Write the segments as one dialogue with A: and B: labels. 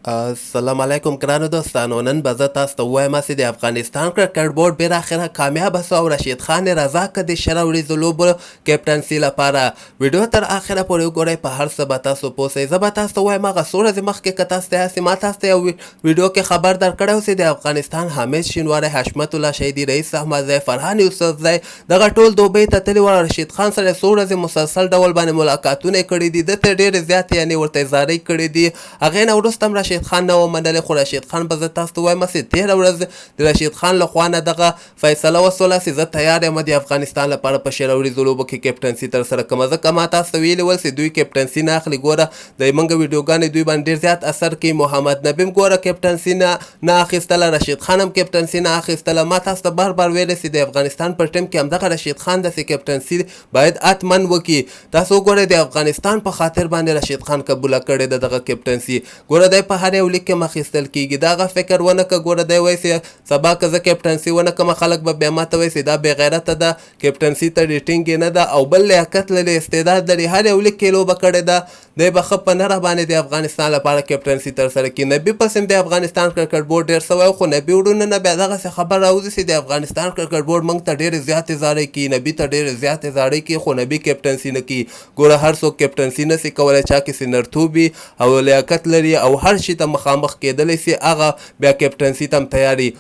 A: السلام علیکم ګرانو دوستانو. نن به زه تاسو ته ووایم چې د افغانستان کرکټ بورډ بالاخره کامیابه سو او رشید خان یې رضا کړ د شل ورځو لوبو کیپټنسي لپاره. ویډیو تر اخره پورې وګورئ، په هر څه به تاسو پوه سئ. زه به تاسو ته ووایم هغه څو ورځې مخکې که تاسو ته یاستئ ما تاسو ته یو ویډیو کې خبر درکړی و چې د افغانستان حامد شینواری، حشمت الله شهیدي، رئیس احمدزی، فرحان یوسفزی دغه ټول دوبۍ ته تللي وو. رشید خان سره څو ورځې مسلسل ډول باندې ملاقاتونه یې کړي دي، ده ته ډېرې زیاتې یعنې ورته زارۍ کړي دي. هغې نه وروسته هم رشید خان نه ومنلې، خو رشید خان به زه تاسو ته وایم چې تېره ورځ د رشید خان لخوا نه دغه فیصله وسوله چې زه تیار یم د افغانستان لپاره په شل ورځو لوبو کې کیپټنسي ترسره کړم. ځکه ما تاسو ته ویلي ول چې دوی کیپټنسي نه اخلي. ګوره د موږ ویډیوګانې دوی باندې ډېر زیات اثر کوي. محمد نبي هم ګوره کیپټنسي نه اخیستله، رشید خان هم کیپټنسي نه اخیستله. ما تاسو ته بار بار ویلی چې د افغانستان پر ټیم کې همدغه رشید خان داسې کیپټنسي باید حتما وکړي. تاسو وګورئ د افغانستان په خاطر باندې رشید خان قبوله کړې ده دغه کیپټنسي. ګوره دی په هر یو لیک کې اخیستل کېږي. دغه فکر ونه که ګوره دی وایي چې سبا که زه کیپټنسي ونه کړم خلک به بیا ماته وایي چې دا بې غیرته ده، کیپټنسي ته ډې ټینګې نه ده او بل لیاقت لري، استعداد لري، هر یو لیک کې لوبه کړې ده. دی به ښه په نره باندې د افغانستان لپاره کیپټنسي ترسره کړي. نبي پسې هم د افغانستان کرکټ بورډ ډېر څه وایي، خو نبي وروڼه نه بیا دغسې خبر راوځي چې د افغانستان کرکټ بورډ موږ ته ډېرې زیاتې زارۍ کوي، نبي ته ډېرې زیاتې زارۍ کوي، خو نبي کیپټنسي نه کوي. ګوره هر څوک کیپټنسي نسي کولی، چا کې چې نرتوب وي او لیاقت لري او هر شي ته مخامخ کېدلی سي هغه بیا کیپټنسي ته هم تیار وي.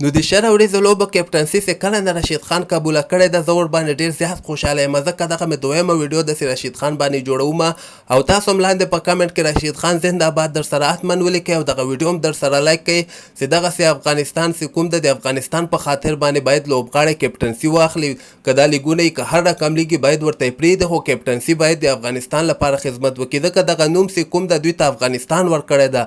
A: نو د شل ورځو لوبو کیپټنسي چې کله نه رشید خان قبوله کړې ده، زه ورباندې ډېر زیات خوشحاله یم. ځکه دغه مې دویمه ویډیو داسې رشید خان باندې جوړوم او تاسو هم لاندې په کمنټ کې رشید خان زنده‌باد در سره حتما ولیکئ او دغه ویډیو هم در سره لایک کړئ چې دغسې افغانستان چې کوم د افغانستان په خاطر باندې باید لوبغاړی کیپټنسي واخلي. که دا لیګونه یې که هر رقم لیګي باید ورته یې پرېږدي، خو کیپټنسي باید د افغانستان لپاره خدمت وکړي، ځکه دغه نوم چې کوم د دوی ته افغانستان ورکړی ده